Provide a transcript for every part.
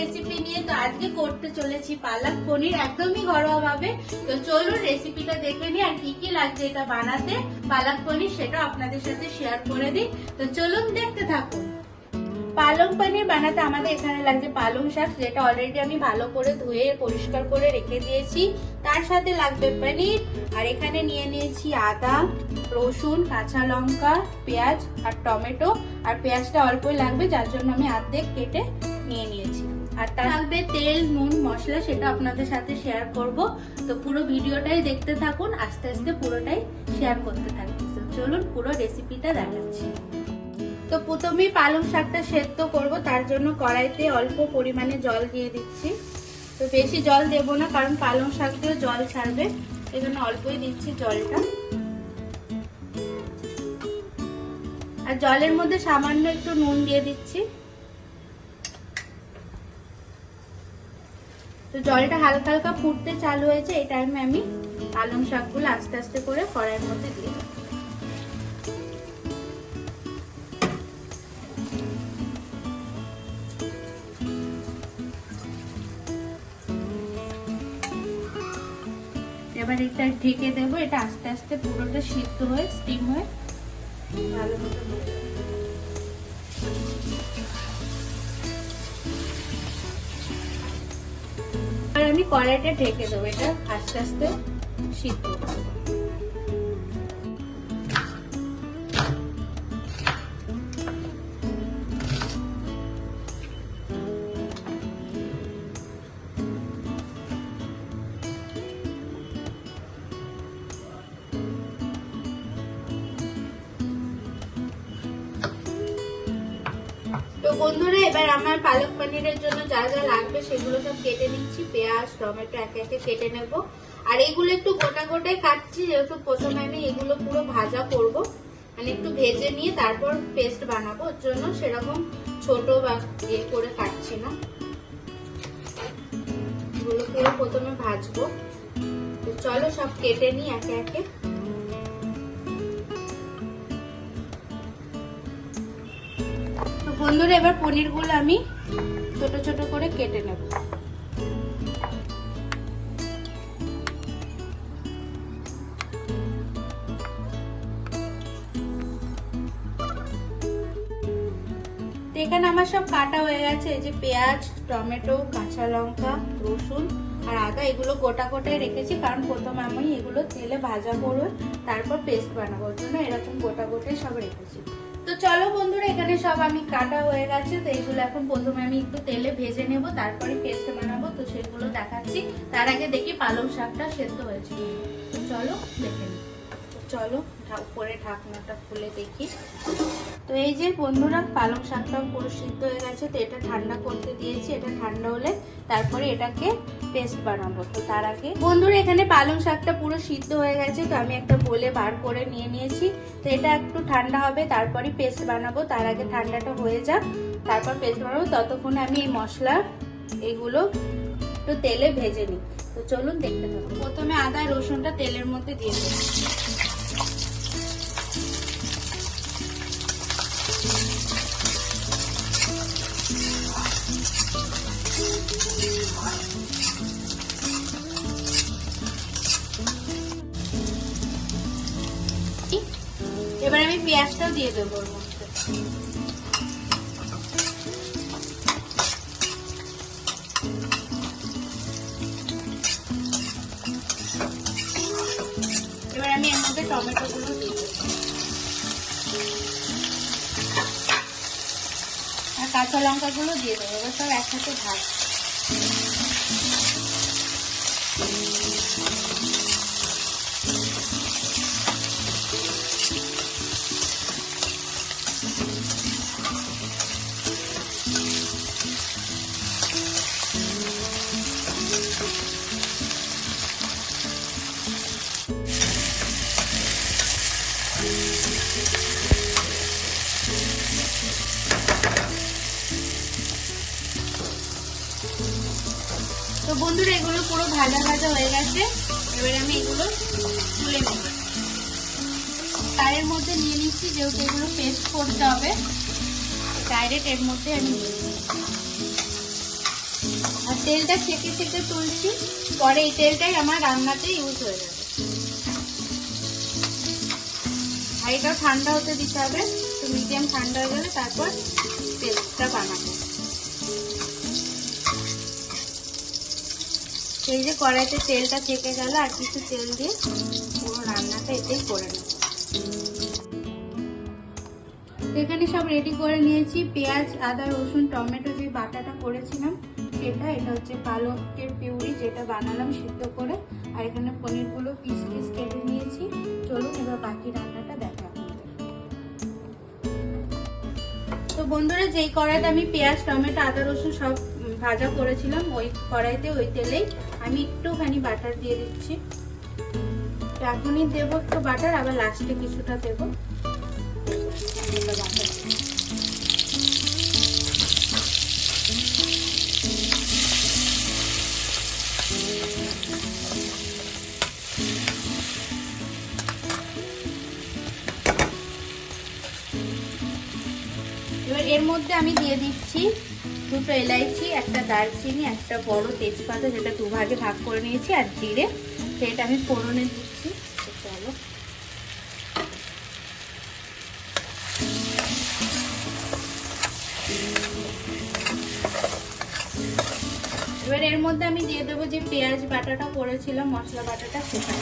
Recipe নিয়ে। তো আজকে করতে চলেছি পালক পনির একদমই ঘরোয়া ভাবে। তো চলুন রেসিপিটা দেখে নিই আর কি কি লাগছে এটা বানাতে পালক পনির সেটা আপনাদের সাথে শেয়ার করে দিই। তো চলুন দেখতে থাকুন। পালং পনির বানাতে আমাদের এখানে লাগছে পালং শাক, যেটা অলরেডি আমি ভালো করে ধুয়ে পরিষ্কার করে রেখে দিয়েছি। তার সাথে লাগবে পনির, আর এখানে নিয়ে নিয়েছি আদা, রসুন, কাঁচা লঙ্কা, পেঁয়াজ আর টমেটো। আর পেঁয়াজটা অল্পই লাগবে, যার জন্য আমি অর্ধেক কেটে নিয়ে নিয়েছি। আর তার লাগবে তেল, নুন, মশলা, সেটা আপনাদের সাথে শেয়ার করব। তো পুরো ভিডিওটাই দেখতে থাকুন, আস্তে আস্তে পুরোটাই শেয়ার করতে থাকছি। তো চলুন পুরো রেসিপিটা দেখাচ্ছি। তো প্রথমেই পালং শাকটা সেদ্ধ করব, তার জন্য কড়াইতে অল্প পরিমাণে জল দিয়ে দিচ্ছি। তো বেশি জল দেব না, কারণ পালং শাকটাও জল ছাড়বে, এজন্য অল্পই দিচ্ছি জলটা। আর জলের মধ্যে সামান্য একটু নুন দিয়ে দিচ্ছি। তো জলটা হালকা হালকা ফুটতে চালু হয়েছে, এই টাইমে আমি পালং শাকগুলো আস্তে আস্তে করে কড়াইয়ের মধ্যে দিয়ে দেব। এবার এটা ঢেকে দেবো, এটা আস্তে আস্তে পুরোটা সিদ্ধ হয়ে স্টিম হয়ে ভালো মতো হবে। আর আমি কড়াইটা ঢেকে দেবো, এটা আস্তে আস্তে সিদ্ধ হবে। তো বন্ধুরা, এবার আমার পালক পনিরের জন্য যা যা লাগবে সেগুলো সব কেটে নিচ্ছি। পেঁয়াজ, টমেটো একে একে কেটে নেব। আর এগুলো একটু গোটা গোটাই কাটছি, যেহেতু প্রথমে আমি এগুলো পুরো ভাজা করব, মানে একটু ভেজে নিয়ে তারপর পেস্ট বানাবো, ওর জন্য সেরকম ছোট বা ইয়ে করে কাটছি না। এগুলো পুরো প্রথমে ভাজবো। তো চলো সব কেটে নিই একে একে। বন্ধুরা, এবার পনিরগুলো আমি ছোট ছোট করে কেটে নেব। এখানে আমার সব কাটা হয়ে গেছে, এই যে পেঁয়াজ, টমেটো, কাঁচা লঙ্কা, রসুন আর আদা, এগুলো গোটা গোটাই রেখেছি, কারণ প্রথমে আমি এগুলো তেলে ভাজা করবো, তারপর পেস্ট বানাবো, ওর জন্য এরকম গোটা গোটাই সব রেখেছি। তো চলো বন্ধুরা, এখানে সব আমি কাটা হয়ে গেছে। তো এগুলো এখন প্রথমে আমি একটু তেলে ভেজে নেব, তারপরে পেস্ট বানাবো। তো সেগুলো দেখাচ্ছি। তার আগে দেখি পালং শাকটা সেদ্ধ হয়েছে। তো চলো দেখে নিই। চলো উপরে ঢাকনাটা খুলে দেখি। তো এই যে বন্ধুরা, পালং শাকটা পুরো সিদ্ধ হয়ে গেছে। তো এটা ঠান্ডা করতে দিয়েছি, এটা ঠান্ডা হলে তারপরে এটাকে পেস্ট বানাবো। তো তার আগে বন্ধুরা, এখানে পালং শাকটা পুরো সিদ্ধ হয়ে গেছে। তো আমি একটা বোলে বার করে নিয়ে নিয়েছি। তো এটা একটু ঠান্ডা হবে, তারপরে পেস্ট বানাবো। তার আগে ঠান্ডাটা হয়ে যাক, তারপর পেস্ট বানাবো। ততক্ষণে আমি এই মশলা এগুলো একটু তেলে ভেজে নিই। তো চলুন দেখতে থাকুন। প্রথমে আদা রসুনটা তেলের মধ্যে দিয়ে দেবো। এবার আমি পেঁয়াজটাও দিয়ে দেবো ওর মধ্যে। এবার আমি এর মধ্যে টমেটো গুলো দিয়ে দেবো আর কাঁচা লঙ্কা গুলো দিয়ে দেবো। এবার সব একসাথে ভাজবো। তো বন্ধুরা, এগুলো পুরো ভাজা ভাজা হয়ে গেছে। এবারে আমি এগুলো তুলে নেব। তারের মধ্যে নিয়ে নিচ্ছি, যেহেতু এগুলো পেস্ট করতে হবে, ডাইরেক্ট এর মধ্যে আমি নিয়ে নিচ্ছি। আর তেলটা ছেঁকে ছেঁকে তুলছি, পরে এই তেলটাই আমার রান্নাতে ইউজ হয়ে যাবে। আর এটাও ঠান্ডা হতে দিতে হবে, তো মিডিয়াম ঠান্ডা হয়ে গেলে তারপর তেলটা বানাবো। এই যে কড়াইতে তেলটা ছেঁকে গেল, আর কিছু তেল দিয়ে পুরো রান্নাটা এতেই করে নেব। এখানে সব রেডি করে নিয়েছি, পেঁয়াজ, আদা, রসুন, টমেটো যে বাটাটা করেছিলাম সেটা, এটা হচ্ছে পালকের পিউরি যেটা বানালাম সিদ্ধ করে, আর এখানে পনিরগুলো পিস পিস কেটে নিয়েছি। চলুন এবার বাকি রান্নাটা দেখা। তো বন্ধুরা, যেই কড়াইতে আমি পেঁয়াজ, টমেটো, আদা, রসুন সব ভাজা করেছিলাম, ওই কড়াইতে ওই তেলেই আমি একটুখানি বাটার দিয়ে দিচ্ছি। এখনই দেবো একটু বাটার, আবার লাস্টে কিছুটা দেবো। এবার এর মধ্যে আমি দিয়ে দিচ্ছি দুটো এলাইচি, একটা দারচিনি, একটা বড় তেজপাতা যেটা দুভাগে ভাগ করে নিয়েছি, আর জিরে, সেটা আমি ফোড়নে দিচ্ছি। চলো এবার এর মধ্যে আমি দিয়ে দেবো যে পেঁয়াজ বাটাটা করেছিলাম, মশলা বাটাটা, সেটা।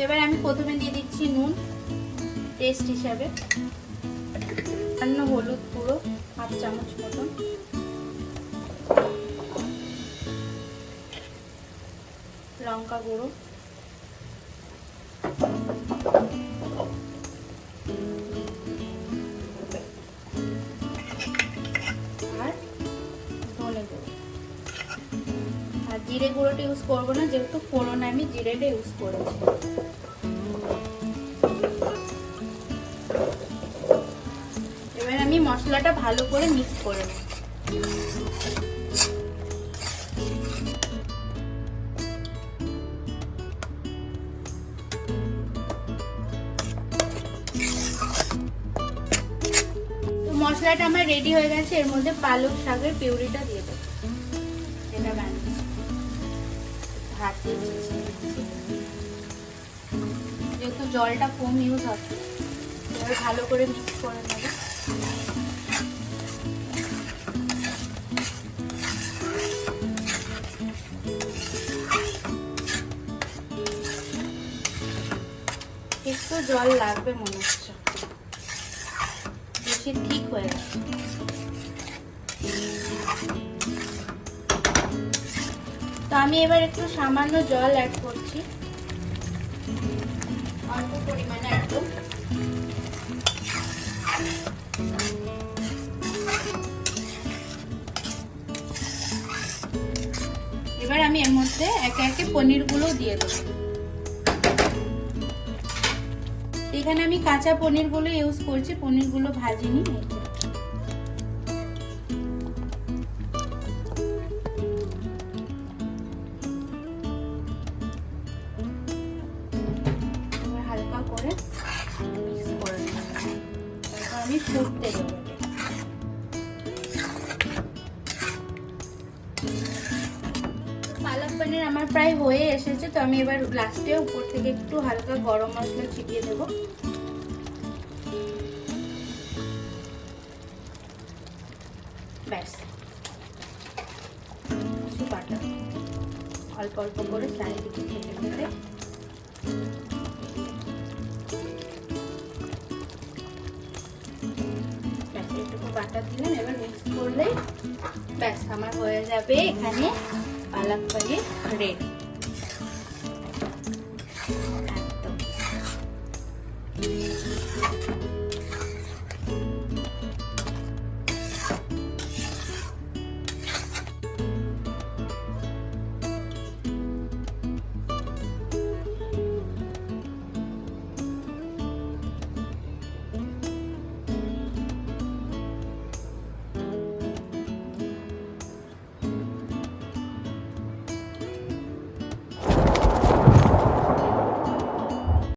এবার আমি প্রথমে দিয়ে দিচ্ছি নুন টেস্ট হিসাবে, সামান্য হলুদ গুঁড়ো হাফ চামচ মতন, লঙ্কা গুঁড়ো, আর ধনে গুঁড়ো। আর জিরে গুঁড়োটা ইউজ করবো না, যেহেতু ফোড়নে আমি জিরেটা ইউজ করেছি। এবার আমি মশলাটা ভালো করে মিক্স করে নেব। তো মশলাটা আমার রেডি হয়ে গেছে, এর মধ্যে পালক শাকের পিউরিটা দিয়ে দেবো, এটা বানিয়েছি। যেহেতু জলটা কম ইউজ হচ্ছে, এবার ভালো করে মিক্স করে নেব। একটু জল লাগবে মনে হচ্ছে, বেশি ঠিক হয়ে গেছে। তো আমি এবার একটু সামান্য জল অ্যাড করছি, অল্প পরিমাণে একদম। এবার আমি এর মধ্যে একে একে পনিরগুলো দিয়ে দেবো। এখানে আমি কাঁচা পনিরগুলো ইউজ করছি, পনিরগুলো ভাজিনি। হালকা করে মিক্স করে নেব, তারপর আমি ফুটতে দেবো। পালক পনির আমার প্রায় হয়ে এসেছে, তো আমি এবার লাস্টে উপর থেকে একটু হালকা গরম মশলা ছিটিয়ে দেবো। ব্যাস, কিছু বাটার অল্প অল্প করে চারিদিকে খেতে খেতে একটু বাটার দিলাম। এবার মিক্স করলেই ব্যাস আমার হয়ে যাবে এখানে পালক পনির রেডি।